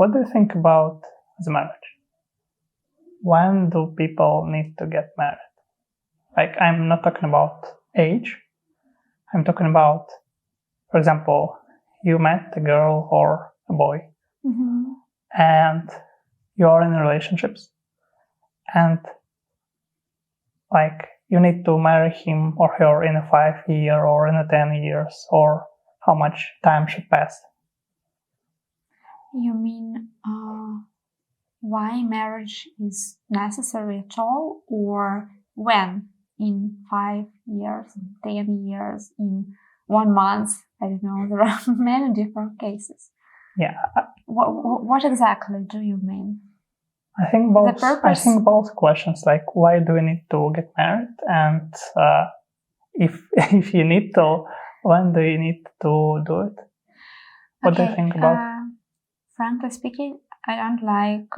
what do you think about the marriage? When do people need to get married? Like, I'm not talking about age. I'm talking about, for example, you met a girl or a boy, and you are in relationships, and like you need to marry him or her in a 5 year or in a 10 years, or how much time should pass? You mean why marriage is necessary at all, or when? In 5 years, 10 years, in 1 month? I don't know. There are many different cases. Yeah. What exactly do you mean? I think both questions, like why do we need to get married, and if you need to, when do you need to do it? What do you think about it? Frankly speaking, I don't like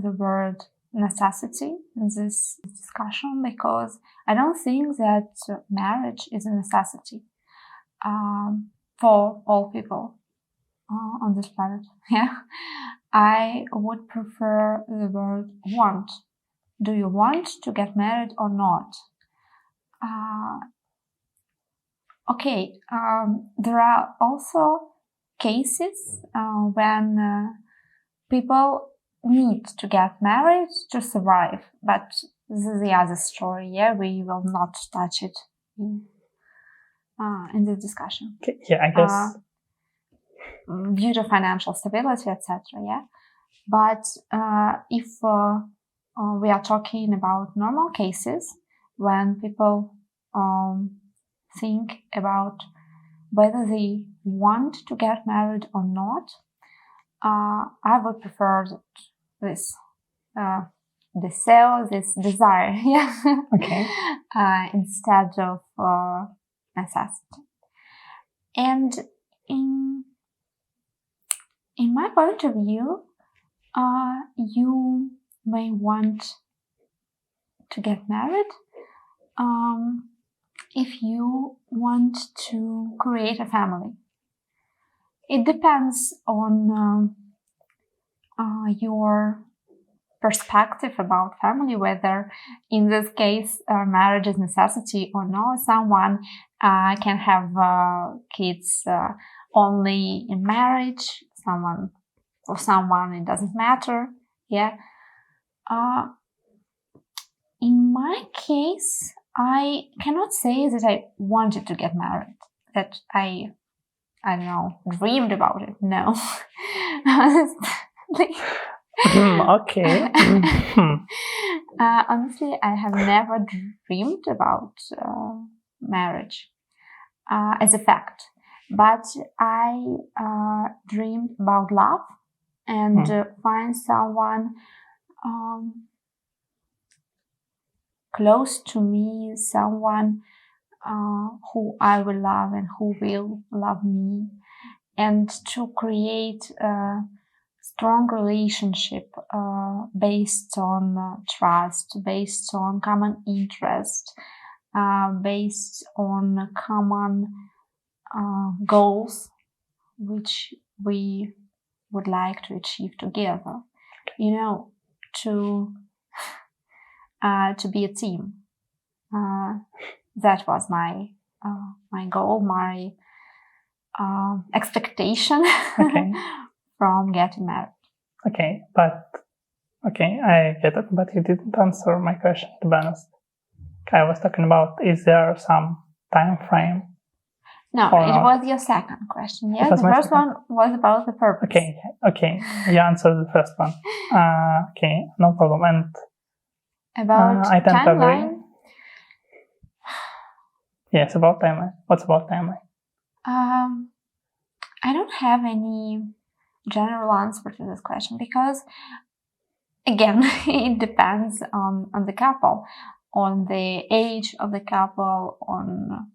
the word necessity in this discussion, because I don't think that marriage is a necessity for all people on this planet. Yeah, I would prefer the word want. Do you want to get married or not? There are also cases when people need to get married to survive, but this is the other story. Yeah, we will not touch it in this discussion. Okay. Yeah, I guess due to financial stability, etc. Yeah, but if we are talking about normal cases when people think about whether they want to get married or not, I would prefer this desire, yeah, okay. Instead of necessity. And in my point of view, you may want to get married if you want to create a family. It depends on your perspective about family, whether in this case marriage is necessity or not. Someone can have kids only in marriage. For someone it doesn't matter. Yeah. In my case, I cannot say that I wanted to get married, that I don't know, dreamed about it. No. Okay. Honestly, I have never dreamed about marriage as a fact, but I dreamed about love and find someone close to me, someone who I will love and who will love me, and to create a strong relationship based on trust, based on common interest, based on common goals which we would like to achieve together. You know, to be a team. That was my goal, my expectation from getting married. Okay, I get it, but you didn't answer my question, to be honest. I was talking about, is there some time frame? No, it was your second question. Yes, the first one was about the purpose. Okay, you answered the first one. Okay, no problem. And about I tend timeline? To agree. Yes, about timeline. What's about timeline? I don't have any general answer to this question, because again, it depends on the couple, on the age of the couple, on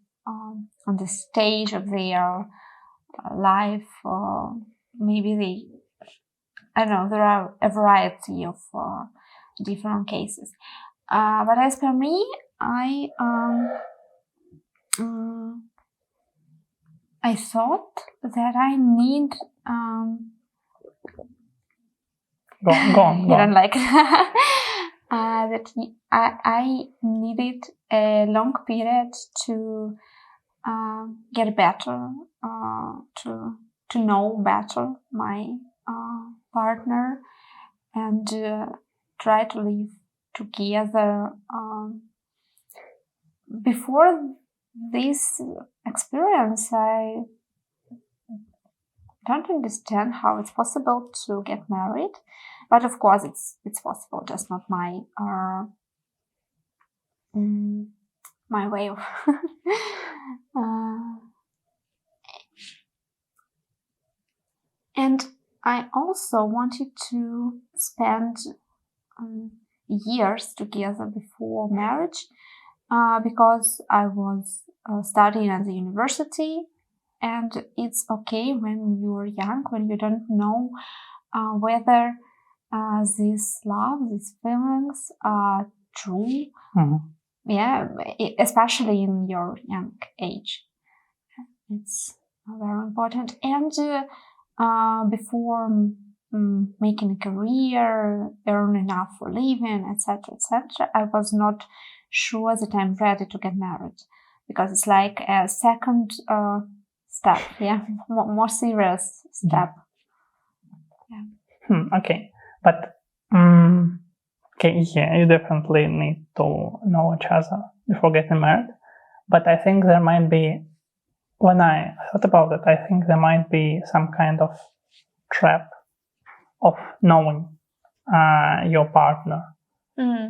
the stage of their life. Maybe I don't know, there are a variety of different cases. But as per me, I thought that I need Go on. You don't like it. That I needed a long period to get better, to know better my partner, and try to live together. Before this experience, I don't understand how it's possible to get married, but of course it's possible, just not my my way of and I also wanted to spend years together before marriage, because I was studying at the university, and it's okay when you're young, when you don't know whether this love, these feelings are true. Yeah, especially in your young age. It's very important. And before making a career, earn enough for living, etc., I was not sure that I'm ready to get married, because it's like a second step, more serious step. Okay, but okay, yeah, you definitely need to know each other before getting married. But I think there might be, when I thought about it, I think there might be some kind of trap of knowing your partner,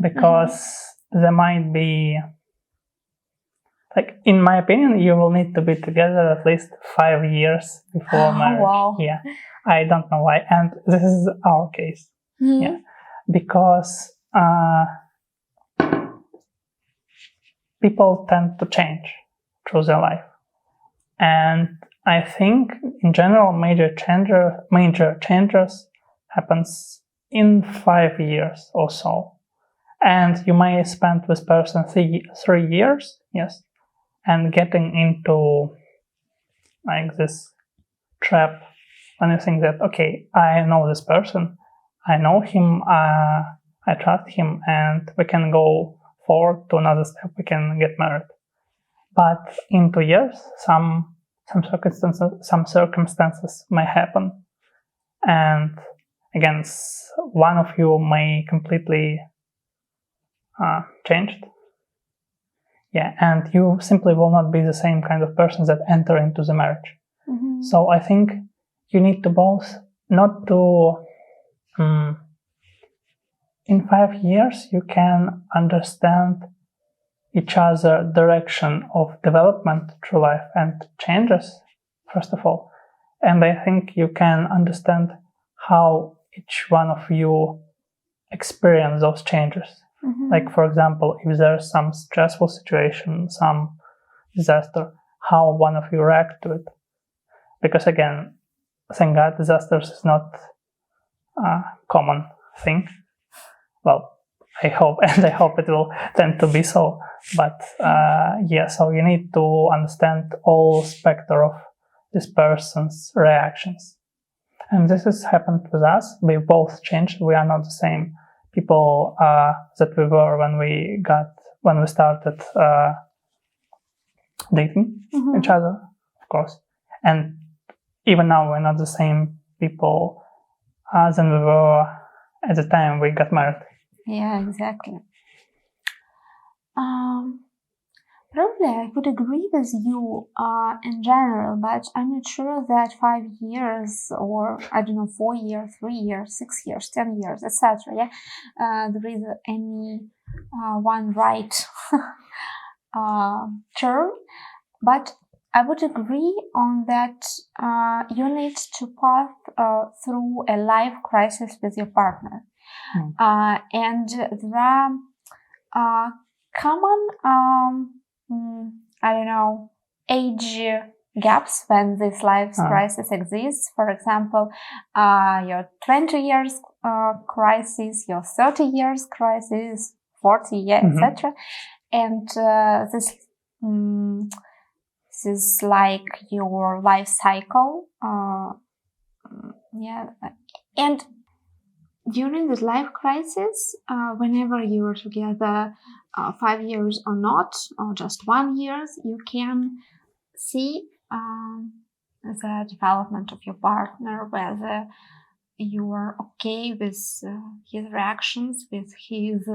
because there might be, like, in my opinion, you will need to be together at least 5 years before marriage. Wow. Yeah, I don't know why, and this is our case. Yeah, because people tend to change through their life, and I think in general major changes happens in 5 years or so, and you may spend with person 3 years, yes, and getting into like this trap when you think that, okay, I know this person, I know him, I trust him, and we can go forward to another step, we can get married. But in 2 years, some circumstances may happen, and again, one of you may completely changed. Yeah, and you simply will not be the same kind of person that enter into the marriage. So I think you need to both not to. In 5 years, you can understand each other direction of development through life and changes, first of all. And I think you can understand how each one of you experience those changes. Like, for example, if there's some stressful situation, some disaster, how one of you react to it. Because again, thank God, disasters is not a common thing. Well, I hope it will tend to be so. But so you need to understand all spectrum of this person's reactions. And this has happened with us. We both changed. We are not the same people that we were when we started dating each other, of course. And even now, we're not the same people than we were at the time we got married. Yeah, exactly. Probably I could agree with you in general, but I'm not sure that 5 years, or I don't know, 4 years, 3 years, 6 years, 10 years, etc. There is any one right term, but I would agree on that. You need to pass through a life crisis with your partner, and there are common age gaps when this life crisis exists. For example, your 20 years crisis, your 30 years crisis, 40, etc. And this is like your life cycle. And during this life crisis, whenever you are together 5 years or not, or just 1 year, you can see the development of your partner, whether you are okay with his reactions, with his,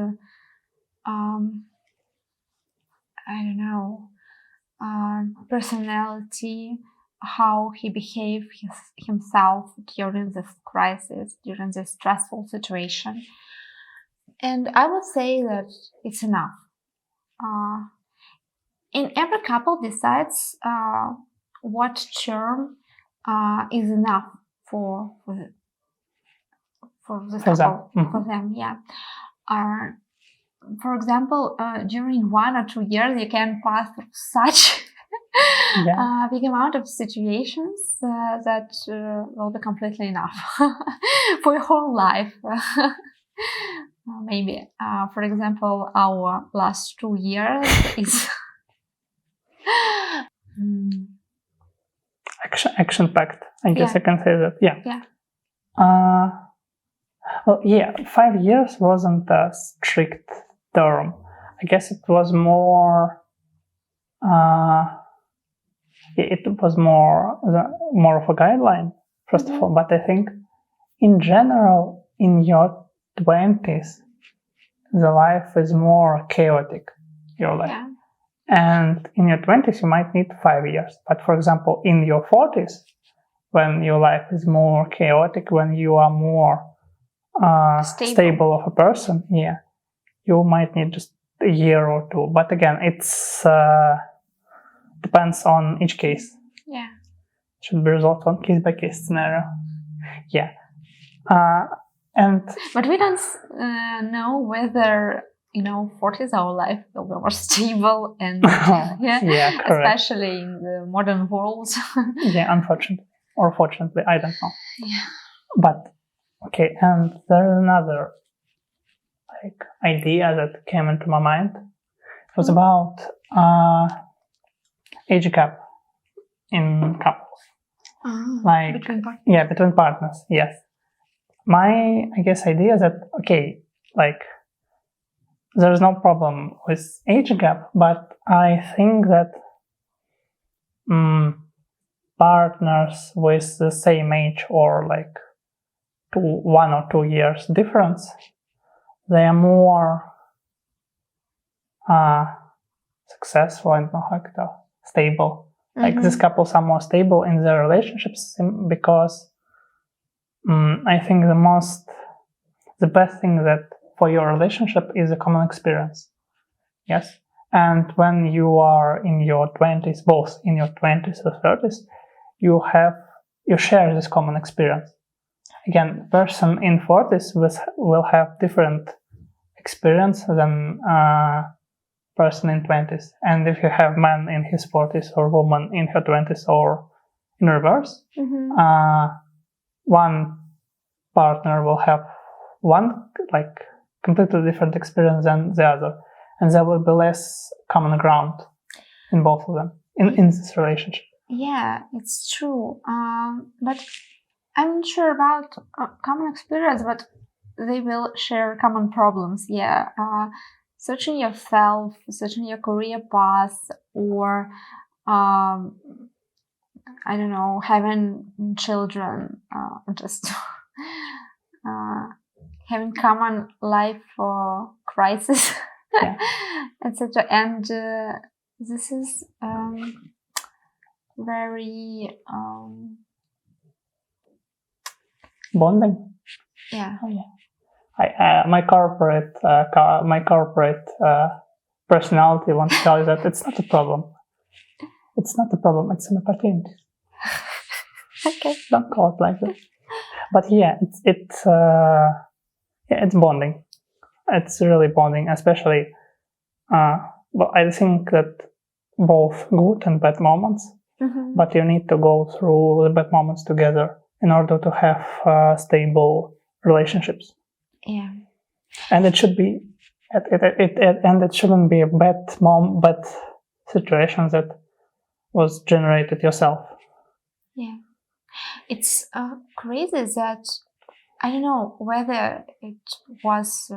personality, how he behaved himself during this crisis, during this stressful situation. And I would say that it's enough. And every couple decides what term is enough for the couple, for them. Yeah. For example, during 1 or 2 years, you can pass through such big amount of situations that will be completely enough for your whole life. Maybe, for example, our last 2 years is action-packed. I guess I can say that. Yeah. Well, 5 years wasn't a strict term. I guess it was more. It was more of a guideline, first of all. But I think, in general, in your 20s, the life is more chaotic. Your life. Yeah. And in your 20s, you might need 5 years. But for example, in your 40s, when your life is more chaotic, when you are more stable of a person, you might need just a year or 2. But again, it's depends on each case. Yeah. It should be resolved on case-by-case scenario. Yeah. But we don't know whether 40s our life will be more stable and correct. especially in the modern world. Unfortunately or fortunately, I don't know. Yeah. But okay, and there's another idea that came into my mind. It was about age gap in couples. Between partners. Yes. My idea is that there's no problem with age gap, but I think that partners with the same age or 1 or 2 years difference, they are more successful and stable. These couples are more stable in their relationships because I think the best thing that for your relationship is a common experience. Yes. And when you are in your 20s, both in your 20s or 30s, you share this common experience. Again, person in 40s will have different experience than person in 20s. And if you have man in his 40s or woman in her 20s or in reverse, one partner will have one completely different experience than the other, and there will be less common ground in both of them in this relationship. Yeah, it's true. But I'm not sure about common experience, but they will share common problems. Yeah, searching yourself, searching your career path, or I don't know, having children, just having common life crisis, etc. And this is very bonding. Yeah. Oh, yeah. My corporate personality wants to tell you that it's not a problem. It's not a problem. It's an opportunity. Okay. Don't call it like that. But it's bonding. It's really bonding, especially. I think that both good and bad moments. But you need to go through the bad moments together in order to have stable relationships. Yeah. And it should be, it shouldn't be a bad situation that was generated yourself. Yeah. It's crazy that I don't know whether it was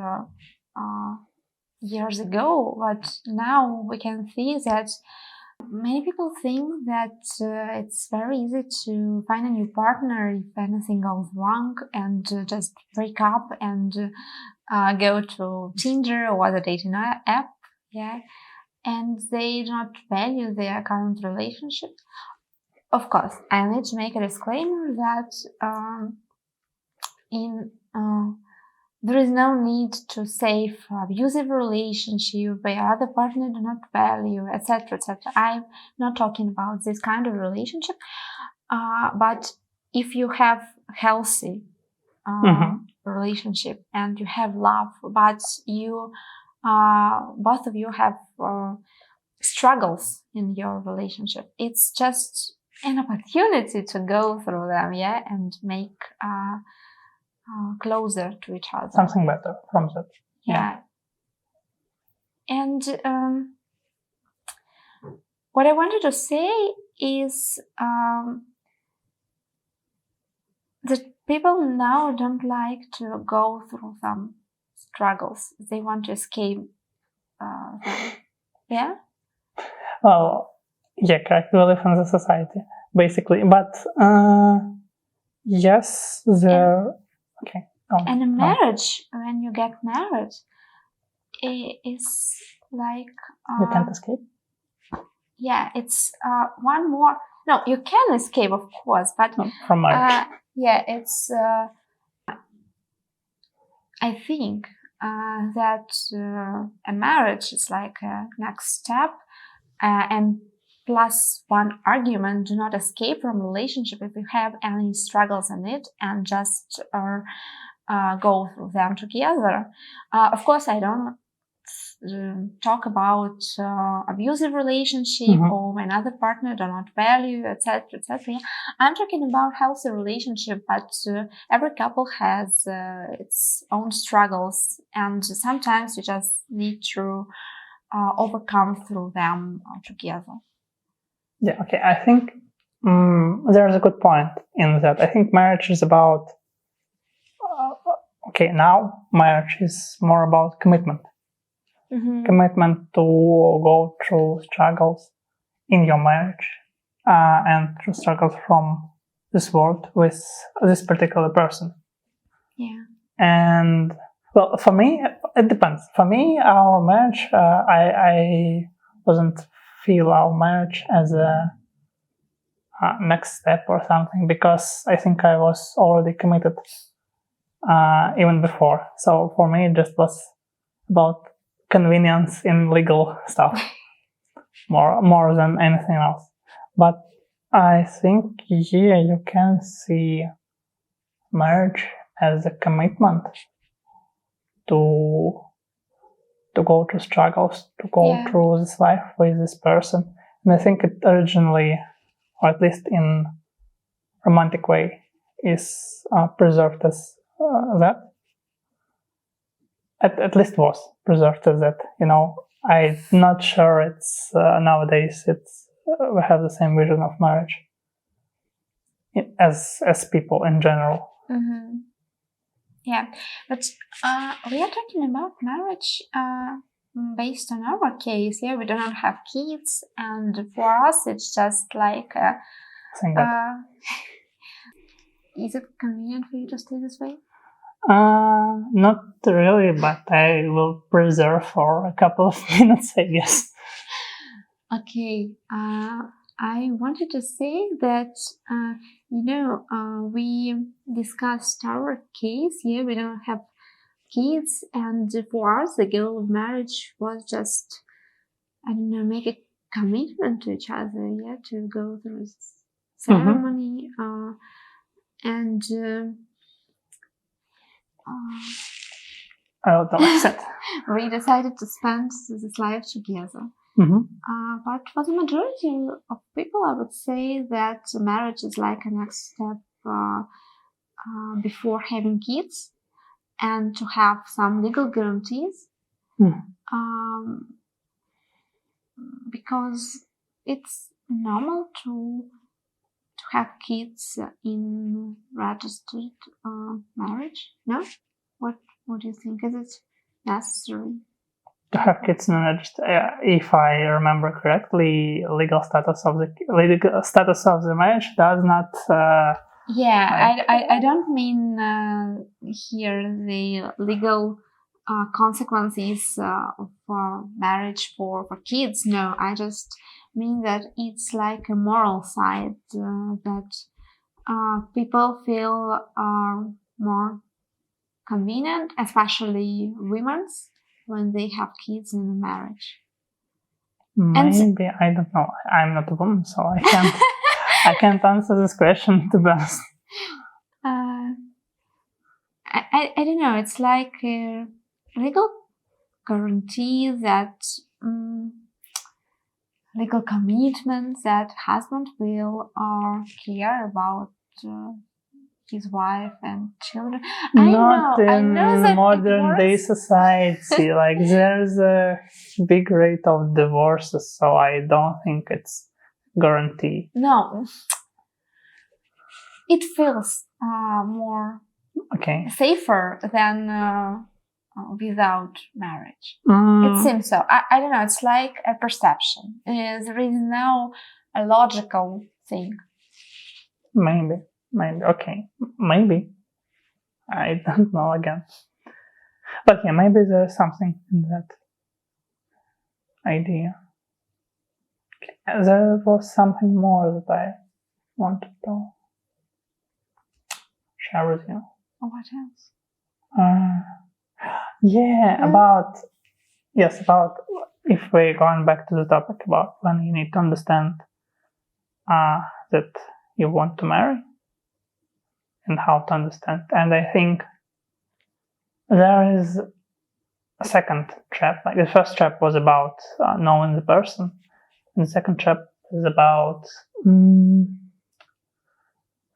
years ago, but now we can see that many people think that it's very easy to find a new partner if anything goes wrong and just break up and go to Tinder or other dating app, yeah, and they do not value their current relationship. Of course, I need to make a disclaimer that there is no need to save abusive relationship where other partner do not value, etc., etc. I'm not talking about this kind of relationship, but if you have healthy relationship and you have love, but you both of you have struggles in your relationship, it's just an opportunity to go through them, yeah, and make closer to each other. Something better from that. Yeah. And what I wanted to say is that people now don't like to go through some struggles. They want to escape them. Yeah? Well, yeah, correct. We live in the society, basically. But yes, there... Okay. And a marriage, when you get married, it is like... you can't escape? Yeah, it's one more... No, you can escape, of course, but... from marriage. Yeah, it's... I think that a marriage is like a next step, and plus one argument, do not escape from relationship if you have any struggles in it, and just go through them together. Of course, I don't talk about abusive relationship or when other partner do not value, etc., etc. I'm talking about healthy relationship, but every couple has its own struggles, and sometimes you just need to overcome through them together. Yeah, okay. I think there's a good point in that. I think marriage is about... okay, now marriage is more about commitment. Commitment to go through struggles in your marriage and through struggles from this world with this particular person. Yeah. And well, for me, it depends. For me, our marriage, I wasn't feel our marriage as a next step or something, because I think I was already committed even before. So for me, it just was about convenience in legal stuff more than anything else. But I think here you can see marriage as a commitment to go through struggles, to go through this life with this person. And I think it originally, or at least in romantic way, is preserved as that. At least was preserved as that. You know, I'm not sure it's nowadays we have the same vision of marriage as people in general. Yeah, but we are talking about marriage based on our case. Yeah, we do not have kids, and for us it's just like is it convenient for you to stay this way? Not really, but I will preserve for a couple of minutes, I guess. Okay, I wanted to say that, we discussed our case. Yeah, we don't have kids, and for us, the goal of marriage was just, I don't know, make a commitment to each other. Yeah, to go through ceremony, and. We decided to spend this life together. But for the majority of people, I would say that marriage is like a next step before having kids, and to have some legal guarantees. Because it's normal to have kids in registered marriage? No? What do you think? Is it necessary? To have kids in a register, if I remember correctly, legal status of the marriage does not. I don't mean here the legal consequences for marriage for kids. No, I just mean that it's like a moral side that people feel are more convenient, especially women's, when they have kids in a marriage. Maybe, I don't know. I'm not a woman, so I can't. I can't answer this question, to be honest. I don't know. It's like a legal guarantee that legal commitment that husband will care about his wife and children. Not in modern day society. Like, there's a big rate of divorces, so I don't think it's guaranteed. No, it feels more safer than without marriage. It seems so. I don't know. It's like a perception. There is no a logical thing. Maybe. Okay. Maybe. I don't know again. But yeah, maybe there's something in that idea. Okay. There was something more that I wanted to share with you. What else? About if we're going back to the topic about when you need to understand that you want to marry and how to understand. And I think there is a second trap. Like, the first trap was about knowing the person, and the second trap is about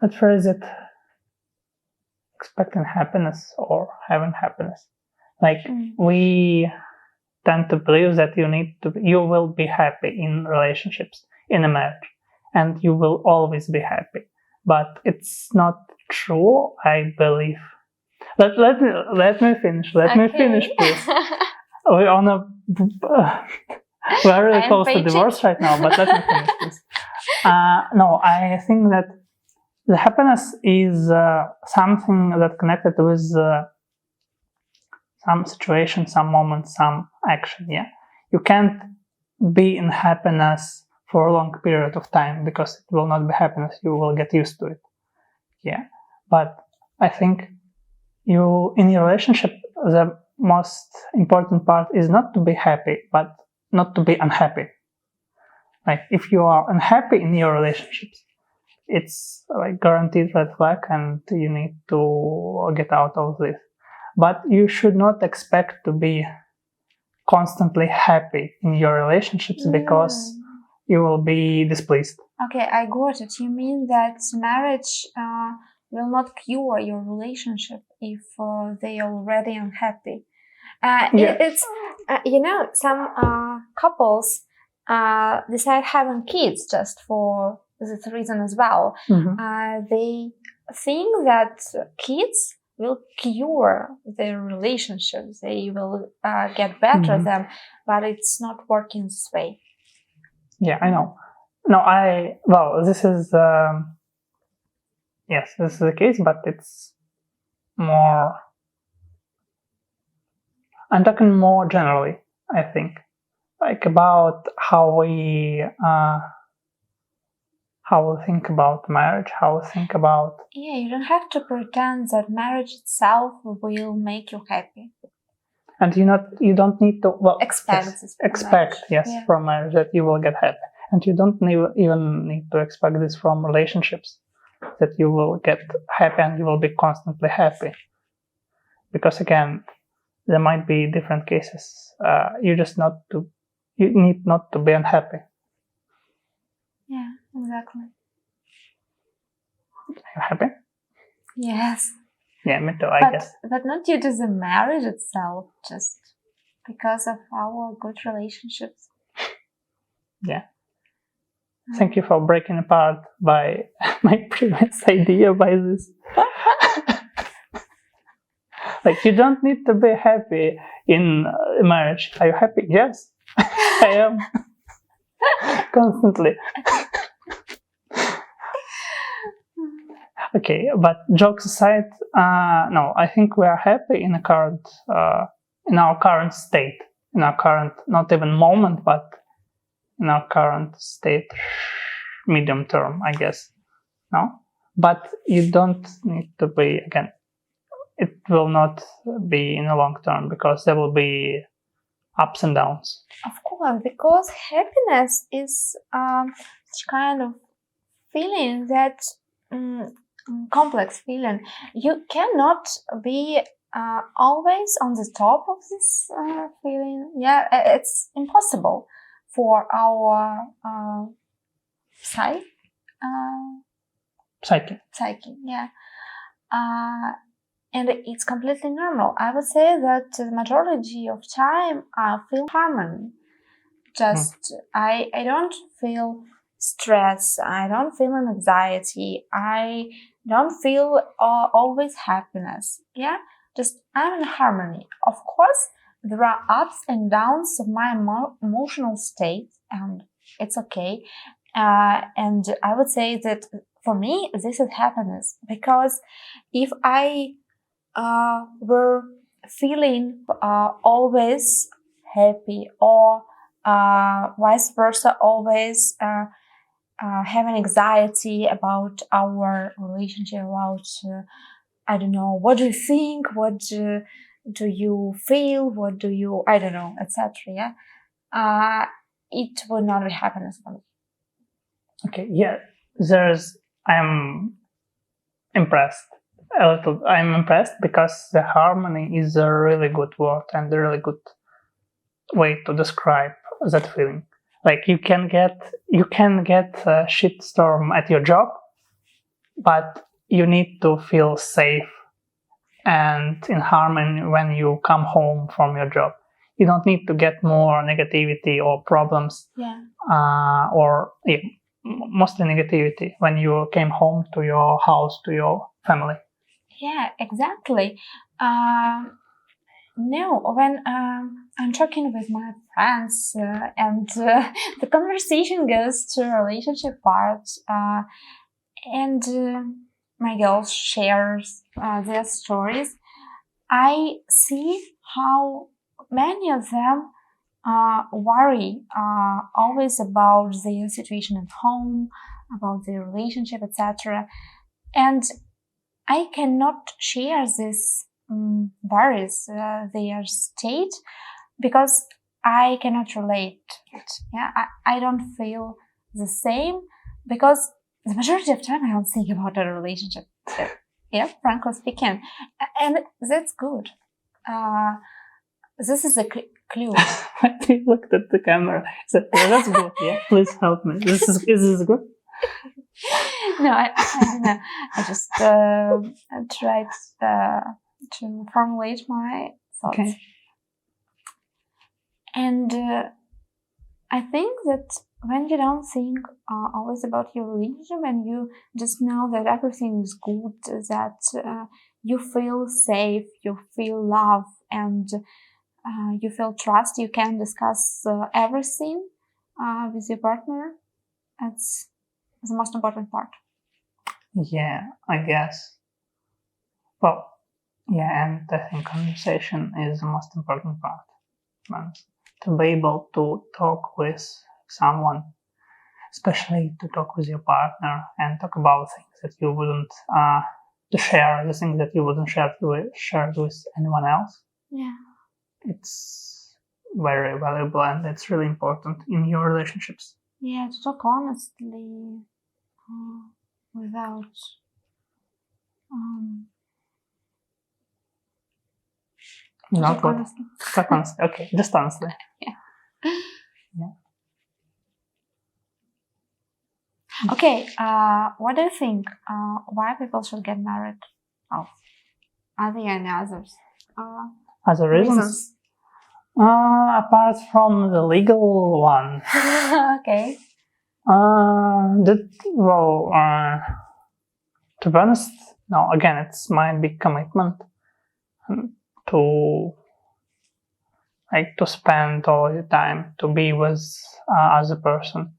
let's phrase it, expecting happiness or having happiness. Like, we tend to believe that you will be happy in relationships, in a marriage, and you will always be happy. But it's not true, I believe. Let me finish. Let me finish, please. We're on we're really close to divorce right now, but let me finish, please. No, I think that the happiness is something that connected with some situation, some moment, some action. Yeah, you can't be in happiness for a long period of time because it will not be happiness. You will get used to it. Yeah, but I think in your relationship, the most important part is not to be happy, but not to be unhappy. Like, if you are unhappy in your relationships, it's like guaranteed red flag, and you need to get out of this. But you should not expect to be constantly happy in your relationships because you will be displeased. Okay, I got it. You mean that marriage will not cure your relationship if they are already unhappy? It's some couples decide having kids just for this reason as well. They think that kids will cure their relationships. They will get better them, but it's not working this way. Yeah, I know. No, this is yes, this is the case, but it's more. I'm talking more generally, I think, like about how we think about marriage, how we think about. Yeah, you don't have to pretend that marriage itself will make you happy. And you don't need to expect from marriage that you will get happy, and you don't even need to expect this from relationships, that you will get happy and you will be constantly happy, because again, there might be different cases. You need not to be unhappy. Yeah, exactly. Are you happy? Yes. Yeah, me too, I guess. But not due to the marriage itself, just because of our good relationships. Yeah. Thank you for breaking apart by my previous idea by this. Like, you don't need to be happy in marriage. Are you happy? Yes, I am. Constantly. Okay, but jokes aside, no, I think we are happy in our current state, in our current, not even moment, but in our current state, medium term, I guess. No, but you don't need to be, again, it will not be in the long term because there will be ups and downs. Of course, because happiness is such kind of feeling that complex feeling. You cannot be always on the top of this feeling. Yeah, it's impossible for our psyche. Yeah. And it's completely normal. I would say that the majority of time I feel harmony. Just I don't feel stress. I don't feel anxiety. I don't feel always happiness. Yeah, just I'm in harmony. Of course, there are ups and downs of my emotional state, and it's okay. And I would say that for me, this is happiness, because if I were feeling always happy, or vice versa, always having anxiety about our relationship, about I don't know, what do you think, what do you feel, what do you, I don't know, etc. Yeah, it would not be happiness for me. Okay, yeah, I'm impressed. I'm impressed because the harmony is a really good word and a really good way to describe that feeling. Like, you can get a shitstorm at your job, but you need to feel safe and in harmony when you come home from your job. You don't need to get more negativity or problems, mostly negativity when you came home to your house, to your family. Yeah, exactly. No, when I'm talking with my friends and the conversation goes to relationship part, and my girls shares their stories, I see how many of them worry always about their situation at home, about their relationship, etc. And I cannot share this worries, their state, because I cannot relate it. Yeah, I don't feel the same, because the majority of time I don't think about a relationship. Yeah, frankly speaking, and that's good. This is a clue. He looked at the camera. Said, "Yeah, that's good. Yeah, please help me. Is this good?" No, I don't know. I just tried to formulate my thoughts. Okay. And I think that when you don't think always about your relationship, and you just know that everything is good, that you feel safe, you feel love, and you feel trust, you can discuss everything with your partner. That's the most important part. Yeah, I guess. Well, yeah, and I think conversation is the most important part. To be able to talk with someone, especially to talk with your partner and talk about things that you wouldn't, to share the things that you wouldn't share with anyone else. Yeah. It's very valuable, and it's really important in your relationships. Yeah, to talk honestly without not what? Talk honestly. Okay, just honestly. Yeah. Okay, what do you think? Why people should get married? Oh, are there any others? Other reasons? Apart from the legal one. Okay. To be honest, no. Again, it's my big commitment to spend all the time to be with other person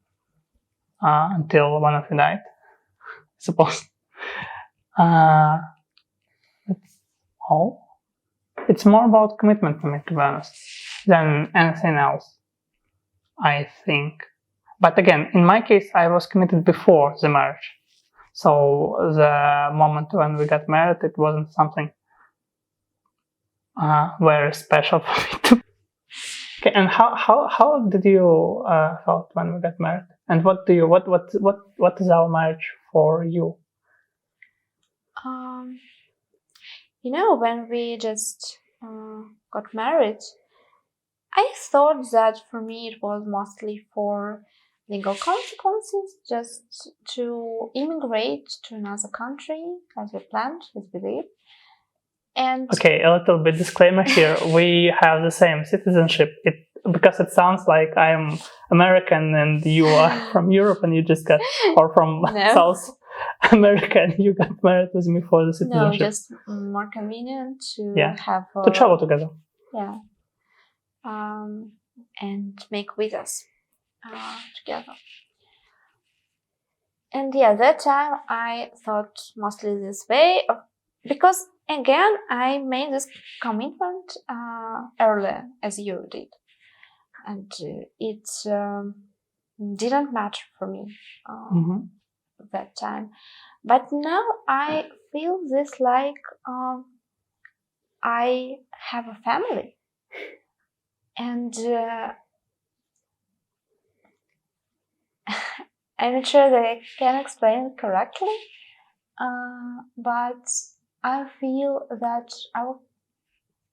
until one of you died, I suppose. That's all. It's more about commitment for me, to be honest, than anything else, I think. But again, in my case, I was committed before the marriage. So the moment when we got married, it wasn't something very special for me to. Okay, and how did you felt when we got married? And what is our marriage for you? When we just got married, I thought that for me it was mostly for legal consequences, just to immigrate to another country as we planned, as we did. And okay, a little bit disclaimer here. We have the same citizenship. Because it sounds like I'm American and you are from Europe and you just got, or from South America and you got married with me for the citizenship. No, just more convenient to have to travel together. Yeah, and make visas together. And that time I thought mostly this way, because again I made this commitment earlier, as you did, and it didn't matter for me that time. But now I feel this like I have a family, and I'm not sure that I can explain it correctly, but I feel that our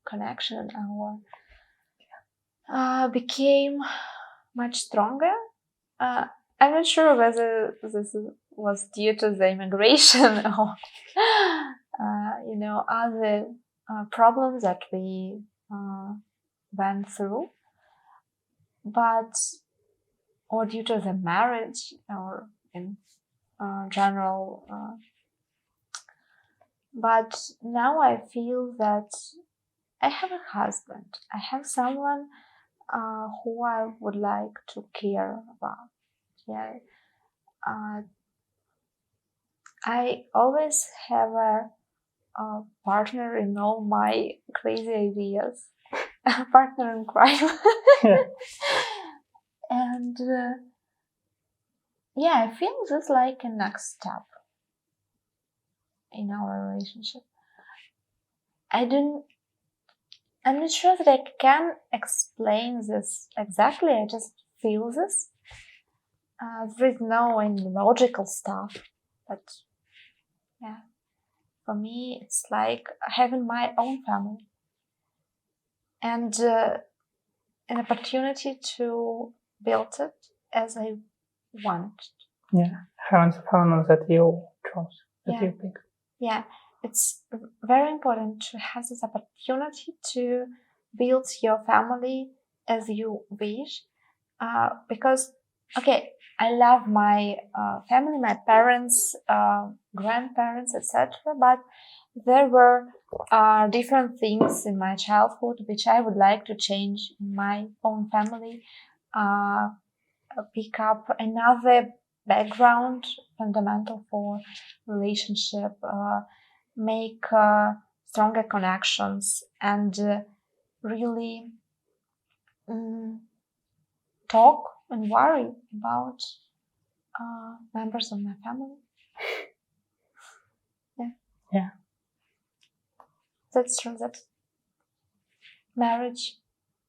connection, became much stronger. I'm not sure whether this was due to the immigration or other problems that we went through, or due to the marriage, or in general. But now I feel that I have a husband. I have someone who I would like to care about. Yeah. I always have a partner in all my crazy ideas. A partner in crime. And I feel this like a next step in our relationship. I'm not sure that I can explain this exactly. I just feel this. There is no logical stuff, but for me it's like having my own family and an opportunity to build it as I want. Yeah, having the family that you chose, that you picked. Yeah, it's very important to have this opportunity to build your family as you wish, because I love my family, my parents, grandparents, etc. But there were different things in my childhood which I would like to change in my own family, pick up another background fundamental for relationship, make stronger connections, and really talk and worry about members of my family. Yeah. That's true. That marriage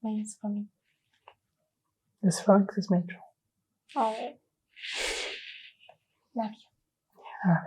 means for me. This feeling is mutual. Oh, love you. Yeah.